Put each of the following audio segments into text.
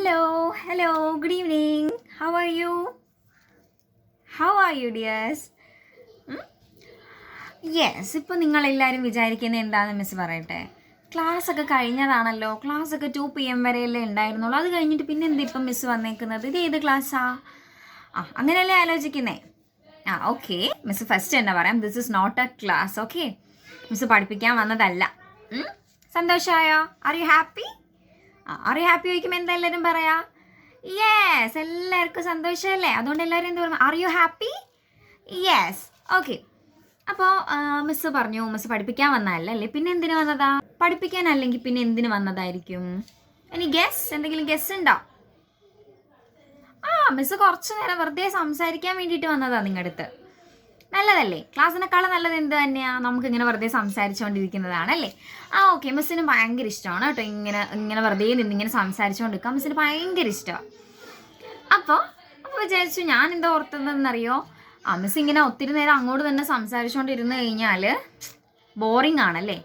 Hello, good evening. How are you? How are you, dears? Yes, ഇപ്പോൾ നിങ്ങളെല്ലാവരും വിചാരിക്കുന്നത് എന്താണെന്ന് മിസ് പറയട്ടെ. ക്ലാസ് ഒക്കെ കഴിഞ്ഞതാണല്ലോ, ക്ലാസ് ഒക്കെ 2 PM വരെയല്ലേ ഉണ്ടായിരുന്നുള്ളൂ. അത് കഴിഞ്ഞിട്ട് പിന്നെ എന്താ ഇപ്പം മിസ് വന്നേക്കുന്നത്? ഇത് ഏത് ക്ലാസ്സാ? അങ്ങനെയല്ലേ ആലോചിക്കുന്നേ? ഓക്കെ, മിസ് ഫസ്റ്റ് എന്നാ പറയാം, this is not a class. Okay, miss പഠിപ്പിക്കാൻ വന്നതല്ല. സന്തോഷമായോ? Are you happy? Are you happy ചോദിക്കുമ്പോൾ എന്താ എല്ലാവരും പറയാ? യെസ്, എല്ലാവർക്കും സന്തോഷമല്ലേ? അതുകൊണ്ട് എല്ലാവരും എന്താ പറയുക? R you happy? Yes. Okay, അപ്പോൾ മിസ് പറഞ്ഞു മിസ് പഠിപ്പിക്കാൻ വന്നതല്ലേ, പിന്നെ എന്തിനു വന്നതാ? പഠിപ്പിക്കാനല്ലെങ്കിൽ പിന്നെ എന്തിനു വന്നതായിരിക്കും? ഇനി എന്തെങ്കിലും ഗസ് ഉണ്ടോ? മിസ് കുറച്ച് നേരം വെറുതെ സംസാരിക്കാൻ വേണ്ടിയിട്ട് വന്നതാ നിങ്ങളുടെ അടുത്ത്. നല്ലതല്ലേ? ക്ലാസ്സിനെക്കാളും നല്ലത് എന്ത് തന്നെയാണ്, നമുക്കിങ്ങനെ വെറുതെ സംസാരിച്ചുകൊണ്ടിരിക്കുന്നതാണല്ലേ. ഓക്കെ, മിസ്സിന് ഭയങ്കര ഇഷ്ടമാണ് കേട്ടോ ഇങ്ങനെ വെറുതെ നിന്നിങ്ങനെ സംസാരിച്ചുകൊണ്ടിരിക്കാം. മിസ്സിന് ഭയങ്കര ഇഷ്ടമാണ്. അപ്പോൾ വിചാരിച്ചു, ഞാൻ എന്താ ഓർത്തതെന്നറിയോ, മിസ് ഇങ്ങനെ ഒത്തിരി നേരം അങ്ങോട്ട് തന്നെ സംസാരിച്ചുകൊണ്ടിരുന്ന് കഴിഞ്ഞാൽ ബോറിംഗ് ആണല്ലേ.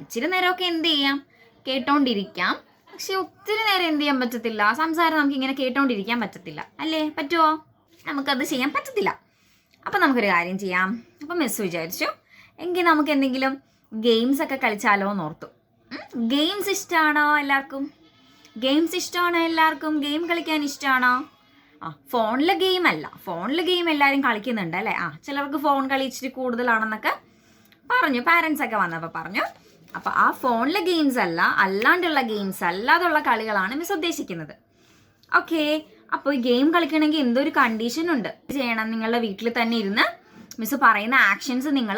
ഇച്ചിരി നേരമൊക്കെ എന്ത് ചെയ്യാം, കേട്ടോണ്ടിരിക്കാം. പക്ഷെ ഒത്തിരി നേരം എന്ത് ചെയ്യാൻ പറ്റത്തില്ല, സംസാരം നമുക്കിങ്ങനെ കേട്ടോണ്ടിരിക്കാൻ പറ്റത്തില്ല അല്ലേ? പറ്റുമോ? നമുക്കത് ചെയ്യാൻ പറ്റത്തില്ല. അപ്പം നമുക്കൊരു കാര്യം ചെയ്യാം. അപ്പം മിസ് വിചാരിച്ചു, എങ്കിൽ നമുക്ക് എന്തെങ്കിലും ഗെയിംസ് ഒക്കെ കളിച്ചാലോ എന്ന് ഓർത്തു. ഗെയിംസ് ഇഷ്ടമാണോ എല്ലാവർക്കും? ഗെയിം കളിക്കാൻ ഇഷ്ടമാണോ? ഫോണിലെ ഗെയിം അല്ല, ഫോണിലെ ഗെയിം എല്ലാവരും കളിക്കുന്നുണ്ട് അല്ലേ. ചിലർക്ക് ഫോൺ കളി ഇച്ചിരി കൂടുതലാണെന്നൊക്കെ പറഞ്ഞു, പാരൻസ് ഒക്കെ വന്നപ്പോൾ പറഞ്ഞു. അപ്പോൾ ആ ഫോണിലെ ഗെയിംസ് അല്ലാണ്ടുള്ള ഗെയിംസ്, അല്ലാതുള്ള കളികളാണ് മിസ് ഉദ്ദേശിക്കുന്നത്. ഓക്കെ, അപ്പോൾ ഈ ഗെയിം കളിക്കണമെങ്കിൽ എന്തൊരു കണ്ടീഷൻ ഉണ്ട്. ചെയ്യണം, നിങ്ങളുടെ വീട്ടിൽ തന്നെ ഇരുന്ന് മിസ് പറയുന്ന ആക്ഷൻസ് നിങ്ങൾ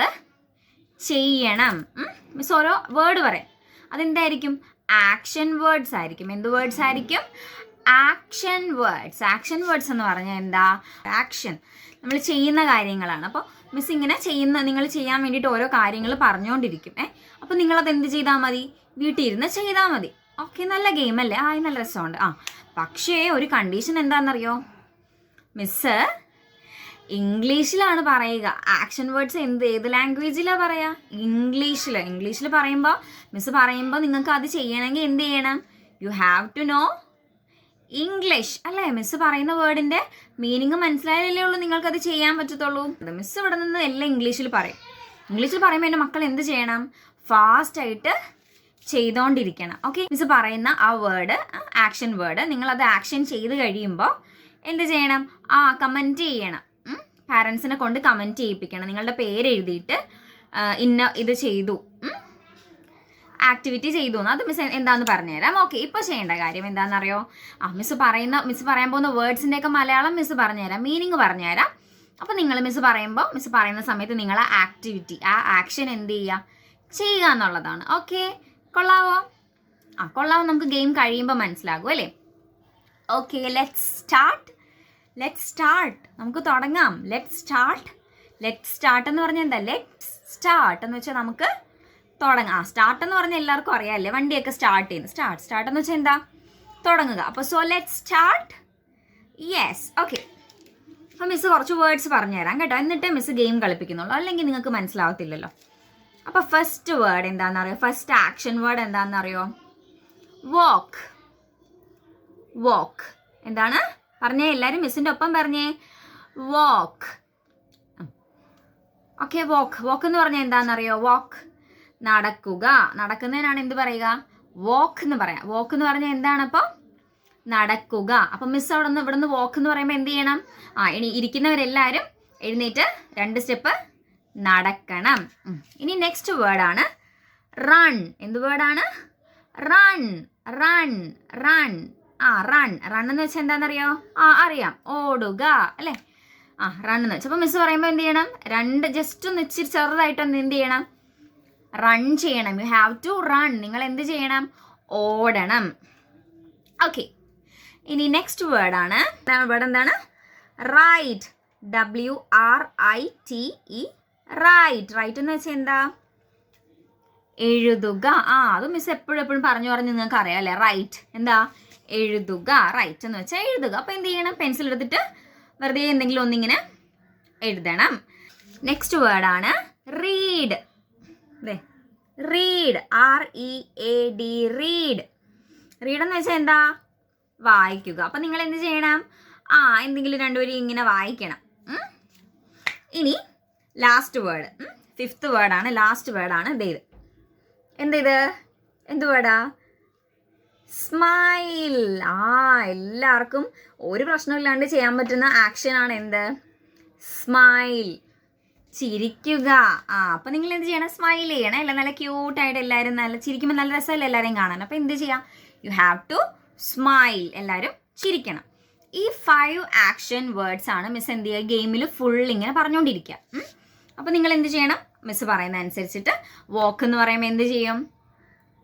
ചെയ്യണം. മിസ് ഓരോ വേർഡ് പറയാം, അതെന്തായിരിക്കും? ആക്ഷൻ വേർഡ്സ് ആയിരിക്കും. എന്ത് വേർഡ്സ് ആയിരിക്കും? ആക്ഷൻ വേർഡ്സ് എന്ന് പറഞ്ഞാൽ എന്താ? ആക്ഷൻ, നമ്മൾ ചെയ്യുന്ന കാര്യങ്ങളാണ്. അപ്പോൾ മിസ് ഇങ്ങനെ നിങ്ങൾ ചെയ്യാൻ വേണ്ടിയിട്ട് ഓരോ കാര്യങ്ങൾ പറഞ്ഞുകൊണ്ടിരിക്കും. അപ്പോൾ നിങ്ങളത് എന്ത് ചെയ്താൽ മതി? വീട്ടിൽ ഇരുന്ന് ചെയ്താൽ മതി. ഓക്കെ, നല്ല ഗെയിം അല്ലേ? നല്ല രസമുണ്ട്. പക്ഷേ ഒരു കണ്ടീഷൻ എന്താണെന്നറിയോ? മിസ് ഇംഗ്ലീഷിലാണ് പറയുക. ആക്ഷൻ വേർഡ്സ് ഏത് ലാംഗ്വേജിലാണ് പറയുക? ഇംഗ്ലീഷിൽ പറയുമ്പോൾ നിങ്ങൾക്ക് അത് ചെയ്യണമെങ്കിൽ എന്ത് ചെയ്യണം? You have to know English അല്ലേ. മിസ് പറയുന്ന വേർഡിൻ്റെ മീനിങ് മനസ്സിലായാലേ ഉള്ളൂ നിങ്ങൾക്കത് ചെയ്യാൻ പറ്റത്തുള്ളൂ. മിസ് ഇവിടെ നിന്ന് എല്ലാം ഇംഗ്ലീഷിൽ പറയുമ്പോൾ എൻ്റെ മക്കൾ എന്ത് ചെയ്യണം? ഫാസ്റ്റായിട്ട് ചെയ്തുകൊണ്ടിരിക്കണം. ഓക്കെ, മിസ് പറയുന്ന ആ വേർഡ്, ആക്ഷൻ വേർഡ്, നിങ്ങളത് ആക്ഷൻ ചെയ്ത് കഴിയുമ്പോൾ എന്ത് ചെയ്യണം? കമൻറ്റ് ചെയ്യണം. പാരൻസിനെ കൊണ്ട് കമൻറ്റ് ചെയ്യിപ്പിക്കണം. നിങ്ങളുടെ പേര് എഴുതിയിട്ട് ഇത് ചെയ്തു, ആക്ടിവിറ്റി ചെയ്തു എന്ന്. അത് മിസ് എന്താണെന്ന് പറഞ്ഞുതരാം. ഓക്കെ, ഇപ്പോൾ ചെയ്യേണ്ട കാര്യം എന്താണെന്നറിയോ? മിസ് പറയാൻ പോകുന്ന വേർഡ്സിൻ്റെയൊക്കെ മലയാളം മിസ് പറഞ്ഞുതരാം, മീനിങ് പറഞ്ഞുതരാം. അപ്പോൾ നിങ്ങൾ മിസ് പറയുന്ന സമയത്ത് നിങ്ങൾ ആ ആക്ടിവിറ്റി, ആ ആക്ഷൻ എന്ത് ചെയ്യുക എന്നുള്ളതാണ്. ഓക്കെ, കൊള്ളാവോ? കൊള്ളാവോ? നമുക്ക് ഗെയിം കഴിയുമ്പോൾ മനസ്സിലാകും അല്ലേ? Okay, let's start. നമുക്ക് തുടങ്ങാം. ലെറ്റ്സ് സ്റ്റാർട്ട് എന്ന് പറഞ്ഞാൽ എന്താ? ലെറ്റ്സ് സ്റ്റാർട്ട് എന്ന് വെച്ചാൽ നമുക്ക് തുടങ്ങാം. സ്റ്റാർട്ട് എന്ന് പറഞ്ഞാൽ എല്ലാവർക്കും അറിയാമല്ലേ, വണ്ടിയൊക്കെ സ്റ്റാർട്ട് ചെയ്യുന്നു. സ്റ്റാർട്ട് എന്ന് വെച്ചാൽ എന്താ? തുടങ്ങുക. അപ്പോൾ so let's start. Yes, okay. അപ്പോൾ മിസ് കുറച്ച് വേർഡ്സ് പറഞ്ഞുതരാം കേട്ടോ, എന്നിട്ടേ മിസ് ഗെയിം കളിപ്പിക്കുന്നുള്ളൂ, അല്ലെങ്കിൽ നിങ്ങൾക്ക് മനസ്സിലാവത്തില്ലല്ലോ. അപ്പോൾ ഫസ്റ്റ് വേർഡ് എന്താണെന്നറിയോ? ഫസ്റ്റ് ആക്ഷൻ വേർഡ് എന്താണെന്നറിയോ? വോക്ക്. എന്താണ് പറഞ്ഞേ? എല്ലാവരും മിസ്സിൻ്റെ ഒപ്പം പറഞ്ഞേ, വോക്ക്. ഓക്കെ, വോക്ക് എന്ന് പറഞ്ഞാൽ എന്താണെന്നറിയോ? വോക്ക്, നടക്കുക. നടക്കുന്നതിനാണ് എന്ത് പറയുക? വോക്ക് എന്ന് പറയാം. വോക്ക് എന്ന് പറഞ്ഞാൽ എന്താണ്? അപ്പോൾ നടക്കുക. അപ്പം മിസ് ഇവിടുന്ന് വോക്ക് എന്ന് പറയുമ്പോൾ എന്ത് ചെയ്യണം? ഇനി ഇരിക്കുന്നവരെല്ലാവരും എഴുന്നേറ്റ് 2 സ്റ്റെപ്പ് നടക്കണം. ഇനി നെക്സ്റ്റ് വേർഡാണ് റൺ. എന്ത് വേർഡാണ്? റൺ. റൺ എന്ന് വെച്ചാൽ എന്താണെന്നറിയോ? അറിയാം, ഓടുക അല്ലേ. റൺ എന്ന് വെച്ചാൽ അപ്പോൾ മിസ് പറയുമ്പോൾ എന്ത് ചെയ്യണം? ജസ്റ്റ് ഒന്ന് ഇച്ചിരി ചെറുതായിട്ടൊന്ന് എന്ത് ചെയ്യണം? റൺ ചെയ്യണം. You have to run. നിങ്ങൾ എന്ത് ചെയ്യണം? ഓടണം. ഓക്കെ, ഇനി നെക്സ്റ്റ് വേർഡാണ്. വേർഡ് എന്താണ്? റൈറ്റ്. WRITE. റൈറ്റ് എന്ന് വെച്ചാൽ എന്താ? എഴുതുക. അത് മിസ് എപ്പോഴും പറഞ്ഞു നിങ്ങൾക്ക് അറിയാം അല്ലേ? റൈറ്റ് എന്താ? എഴുതുക. റൈറ്റ് എന്ന് വെച്ചാൽ എഴുതുക. അപ്പോൾ എന്ത് ചെയ്യണം? പെൻസിൽ എടുത്തിട്ട് വെറുതെ എന്തെങ്കിലും ഒന്നിങ്ങനെ എഴുതണം. നെക്സ്റ്റ് വേർഡാണ് റീഡ്. റീഡ്. READ. റീഡ് എന്ന് വെച്ചാൽ എന്താ? വായിക്കുക. അപ്പം നിങ്ങൾ എന്ത് ചെയ്യണം? എന്തെങ്കിലും രണ്ടുപേരും ഇങ്ങനെ വായിക്കണം. ഇനി ലാസ്റ്റ് വേർഡ്, 5th വേർഡാണ്, ലാസ്റ്റ് വേർഡാണ് ഇത്. എന്ത് വേർഡാ? സ്മൈൽ. എല്ലാവർക്കും ഒരു പ്രശ്നമില്ലാണ്ട് ചെയ്യാൻ പറ്റുന്ന ആക്ഷനാണ് എന്ത്? സ്മൈൽ. ചിരിക്കുക. അപ്പം നിങ്ങൾ എന്ത് ചെയ്യണം? സ്മൈൽ ചെയ്യണം. അല്ല, നല്ല ക്യൂട്ടായിട്ട് എല്ലാവരും നല്ല ചിരിക്കുമ്പോൾ നല്ല രസമല്ല എല്ലാവരെയും കാണാൻ. അപ്പം എന്ത് ചെയ്യാം? You have to smile. എല്ലാവരും ചിരിക്കണം. ഈ 5 ആക്ഷൻ വേർഡ്സ് ആണ് മിസ് എന്ത് ചെയ്യുക? ഗെയിമിൽ ഫുൾ ഇങ്ങനെ പറഞ്ഞുകൊണ്ടിരിക്കുക. അപ്പം നിങ്ങൾ എന്ത് ചെയ്യണം? മിസ് പറയുന്ന അനുസരിച്ചിട്ട് വാക്ക് എന്ന് പറയുമ്പോൾ എന്ത് ചെയ്യും?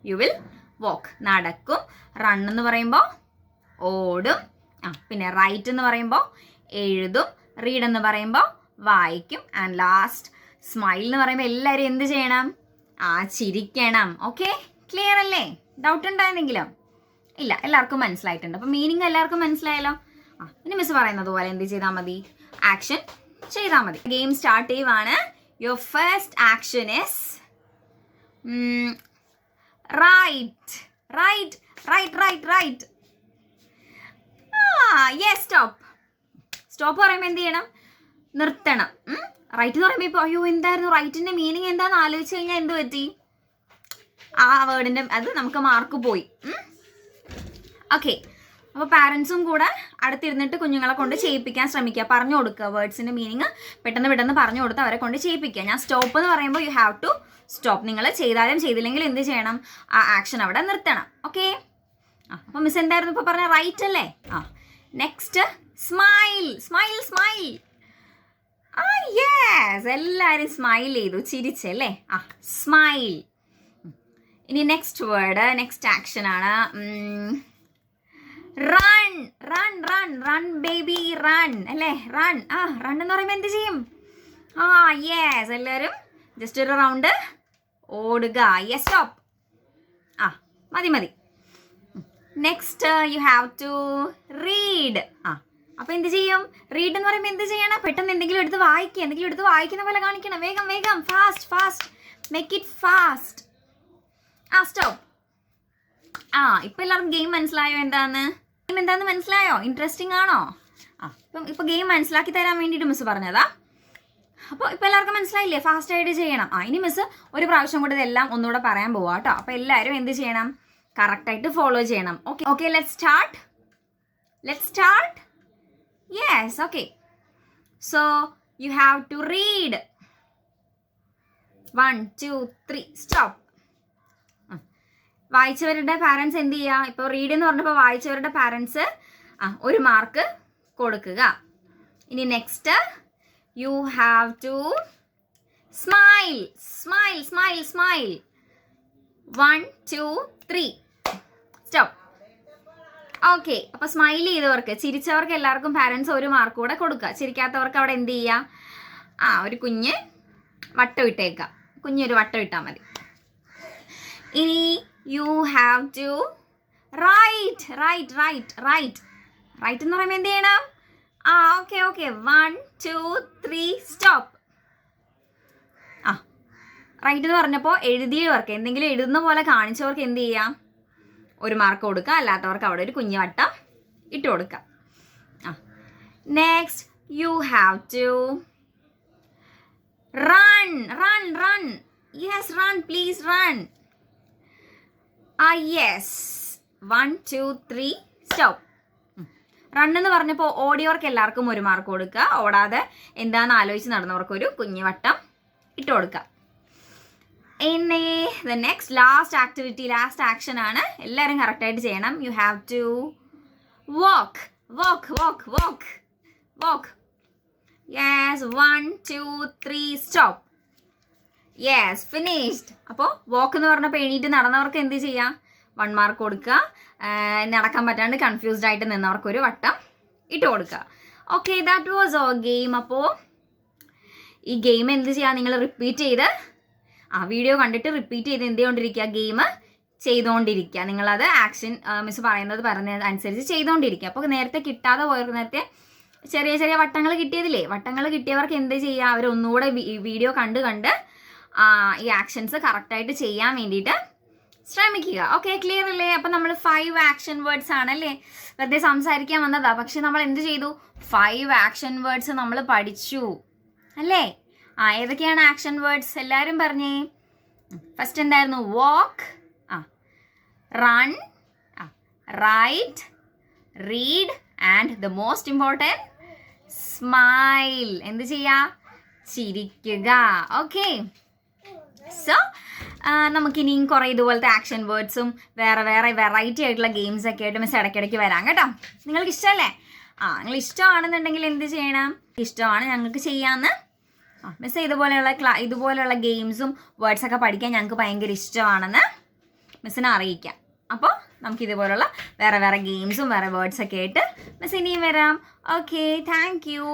യു വിൽ വാക്ക്, നടക്കും. റൺ എന്ന് പറയുമ്പോൾ ഓടും. പിന്നെ റൈറ്റ് എന്ന് പറയുമ്പോൾ എഴുതും. റീഡ് എന്ന് പറയുമ്പോൾ വായിക്കും. ആൻഡ് ലാസ്റ്റ് സ്മൈൽ എന്ന് പറയുമ്പോൾ എല്ലാവരും എന്ത് ചെയ്യണം? ചിരിക്കണം. ഓക്കെ, ക്ലിയർ അല്ലേ? ഡൗട്ട് ഉണ്ടായിരുന്നെങ്കിലും? ഇല്ല, എല്ലാവർക്കും മനസ്സിലായിട്ടുണ്ട്. അപ്പം മീനിങ് എല്ലാവർക്കും മനസ്സിലായല്ലോ. ഇനി മിസ് പറയുന്നത് പോലെ എന്ത് ചെയ്താൽ മതി? ആക്ഷൻ ചെയ്താൽ മതി. ഗെയിം സ്റ്റാർട്ട് ചെയ്യുവാണ്. Your first action is right. Right right right right. Yes, stop. Stop പറയുമ്പോൾ എന്ത് ചെയ്യണം? നിർത്തണം. റൈറ്റ് എന്ന് പറയുമ്പോൾ ഇപ്പോൾ അയ്യോ എന്തായിരുന്നു റൈറ്റിൻ്റെ മീനിങ് എന്താണെന്ന് ആലോചിച്ച് കഴിഞ്ഞാൽ എന്ത് പറ്റി? ആ വേർഡിൻ്റെ അത് നമുക്ക് മാർക്ക് പോയി. ഓക്കെ, അപ്പോൾ പാരൻസും കൂടെ അടുത്തിരുന്നിട്ട് കുഞ്ഞുങ്ങളെ കൊണ്ട് ചെയ്യിപ്പിക്കാൻ ശ്രമിക്കുക. പറഞ്ഞു കൊടുക്കുക. വേർഡ്സിൻ്റെ മീനിങ് പെട്ടെന്ന് പറഞ്ഞു കൊടുത്ത് അവരെ കൊണ്ട് ചെയ്യിപ്പിക്കുക. ഞാൻ സ്റ്റോപ്പ് എന്ന് പറയുമ്പോൾ യു ഹാവ് ടു സ്റ്റോപ്പ്. നിങ്ങൾ ചെയ്താലും ചെയ്തില്ലെങ്കിൽ എന്ത് ചെയ്യണം? ആ ആക്ഷൻ അവിടെ നിർത്തണം. ഓക്കെ, അപ്പോൾ മിസ് എന്തായിരുന്നു ഇപ്പോൾ പറഞ്ഞ? റൈറ്റ് അല്ലേ? Next smile. Smile smile. Yes, എല്ലാവരും സ്മൈൽ ചെയ്തു, ചിരിച്ചല്ലേ? സ്മൈൽ. ഇനി നെക്സ്റ്റ് വേർഡ്, നെക്സ്റ്റ് ആക്ഷൻ ആണ് run. Run run run baby run അല്ലേ? റൺ. റൺ എന്ന് പറയുമ്പോൾ എന്ത് ചെയ്യും? യെസ്, എല്ലാവരും ജസ്റ്റ് ഒരു റൗണ്ട് ഓടുക. Yes, stop. മതി. Next you have to read. അപ്പോൾ എന്ത് ചെയ്യും? റീഡ് എന്ന് പറയുമ്പോൾ എന്ത് ചെയ്യണം? പെട്ടെന്ന് എന്തെങ്കിലും എടുത്ത് വായിക്കുക. എന്തെങ്കിലും എടുത്ത് വായിക്കുന്ന പോലെ കാണിക്കണം. വേഗം വേഗം, fast fast, make it fast. Stop. ഇപ്പം എല്ലാവർക്കും ഗെയിം മനസ്സിലായോ? എന്താന്ന് മനസ്സിലായോ? ഇൻട്രസ്റ്റിംഗ് ആണോ? ഇപ്പം ഗെയിം മനസ്സിലാക്കി തരാൻ വേണ്ടിയിട്ട് മിസ് പറഞ്ഞതാ. അപ്പോൾ ഇപ്പം എല്ലാവർക്കും മനസ്സിലായില്ലേ? ഫാസ്റ്റായിട്ട് ചെയ്യണം. ഇനി മിസ് ഒരു പ്രാവശ്യം കൂടെ ഇതെല്ലാം ഒന്നുകൂടെ പറയാൻ പോവാം കേട്ടോ. അപ്പോൾ എല്ലാവരും എന്ത് ചെയ്യണം? കറക്റ്റായിട്ട് ഫോളോ ചെയ്യണം. Okay, let's start. Yes, okay. So, you have to read. 1, 2, 3, stop. വായിച്ചവരുടെ parents എന്ത് ചെയ്യുക? ഇപ്പോൾ റീഡ് എന്ന് പറഞ്ഞപ്പോൾ വായിച്ചവരുടെ പാരൻസ് ഒരു മാർക്ക് കൊടുക്കുക. ഇനി next you have to smile. Smile smile smile. 1, 2, 3, stop. Okay, അപ്പോൾ സ്മൈൽ ചെയ്തവർക്ക്, ചിരിച്ചവർക്ക് എല്ലാവർക്കും പാരൻസ് ഒരു മാർക്ക് കൂടെ കൊടുക്കുക. ചിരിക്കാത്തവർക്ക് അവിടെ എന്ത് ചെയ്യുക? ഒരു കുഞ്ഞ് വട്ടം ഇട്ടേക്കാം. കുഞ്ഞൊരു വട്ടം ഇട്ടാൽ മതി. ഇനി you have to write. Right right right. Write എന്ന് പറയുമ്പോൾ എന്ത് ചെയ്യണം? Okay 1, 2, 3, stop. റൈറ്റ് എന്ന് പറഞ്ഞപ്പോൾ എഴുതിയവർക്ക്, എന്തെങ്കിലും എഴുതുന്ന പോലെ കാണിച്ചവർക്ക് എന്ത് ചെയ്യാം? ഒരു മാർക്ക് കൊടുക്കുക. അല്ലാത്തവർക്ക് അവിടെ ഒരു കുഞ്ഞു വട്ടം ഇട്ട് കൊടുക്കുക. Next you have to run. Run run. Yes, run please run. Yes. 1, 2, 3, stop. Run എന്ന് പറഞ്ഞപ്പോൾ ഓടിയവർക്ക് എല്ലാവർക്കും ഒരു മാർക്ക് കൊടുക്കുക. ഓടാതെ എന്താണെന്ന് ആലോചിച്ച് നടന്നവർക്ക് ഒരു കുഞ്ഞു വട്ടം ഇട്ട് കൊടുക്കുക. ഇനി the next last activity, last action ആണ്. എല്ലാവരും കറക്റ്റായിട്ട് ചെയ്യണം. You have to walk. Walk walk walk walk. Yes. 1, 2, 3, stop. Yes, finished. അപ്പോൾ വാക്ക് എന്ന് പറഞ്ഞപ്പോൾ എണീറ്റ് നടന്നവർക്ക് എന്ത് ചെയ്യാം? 1 മാർക്ക് കൊടുക്കുക. നടക്കാൻ പറ്റാണ്ട് കൺഫ്യൂസ്ഡ് ആയിട്ട് നിന്നവർക്ക് ഒരു വട്ടം ഇട്ട് കൊടുക്കുക. Okay, that was our game. അപ്പോൾ ഈ ഗെയിം എന്ത് ചെയ്യുക? നിങ്ങൾ റിപ്പീറ്റ് ചെയ്ത് വീഡിയോ കണ്ടിട്ട് റിപ്പീറ്റ് ചെയ്ത് എന്ത് ചെയ്തുകൊണ്ടിരിക്കുക? ഗെയിം ചെയ്തുകൊണ്ടിരിക്കുക. നിങ്ങളത് ആക്ഷൻ മിസ് പറയുന്നത് അനുസരിച്ച് ചെയ്തുകൊണ്ടിരിക്കുക. അപ്പോൾ നേരത്തെ കിട്ടാതെ പോയവർക്ക്, നേരത്തെ ചെറിയ ചെറിയ വട്ടങ്ങൾ കിട്ടിയതില്ലേ, വട്ടങ്ങൾ കിട്ടിയവർക്ക് എന്ത് ചെയ്യുക? അവർ ഒന്നുകൂടെ വീഡിയോ കണ്ട് ഈ ആക്ഷൻസ് കറക്റ്റായിട്ട് ചെയ്യാൻ വേണ്ടിയിട്ട് ശ്രമിക്കുക. ഓക്കെ, ക്ലിയർ അല്ലേ? അപ്പം നമ്മൾ 5 ആക്ഷൻ വേർഡ്സ് ആണല്ലേ വെറുതെ സംസാരിക്കാൻ വന്നതാ, പക്ഷെ നമ്മൾ എന്ത് ചെയ്തു? 5 ആക്ഷൻ വേർഡ്സ് നമ്മൾ പഠിച്ചു അല്ലേ? ഏതൊക്കെയാണ് ആക്ഷൻ വേർഡ്സ്? എല്ലാവരും പറഞ്ഞേ. ഫസ്റ്റ് എന്തായിരുന്നു? Walk, run, write, read and the most important smile. എന്ത് ചെയ്യുക? ചിരിക്കുക. ഓക്കെ, സോ നമുക്കിനിയും കുറേ ഇതുപോലത്തെ ആക്ഷൻ വേർഡ്സും വേറെ വേറെ വെറൈറ്റി ആയിട്ടുള്ള ഗെയിംസൊക്കെ ആയിട്ട് മിസ് ഇടയ്ക്കിടയ്ക്ക് വരാം കേട്ടോ. നിങ്ങൾക്ക് ഇഷ്ടമല്ലേ? നിങ്ങൾ ഇഷ്ടമാണെന്നുണ്ടെങ്കിൽ എന്ത് ചെയ്യണം? ഇഷ്ടമാണ് ഞങ്ങൾക്ക് ചെയ്യാമെന്ന് മിസ് ഇതുപോലെയുള്ള ഗെയിംസും വേർഡ്സൊക്കെ പഠിക്കാൻ ഞങ്ങൾക്ക് ഭയങ്കര ഇഷ്ടമാണെന്ന് മിസ്സിനെ അറിയിക്കാം. അപ്പോൾ നമുക്ക് ഇതുപോലുള്ള വേറെ വേറെ ഗെയിംസും വേറെ വേർഡ്സൊക്കെ ആയിട്ട് മിസ് ഇനിയും വരാം. Okay, thank you.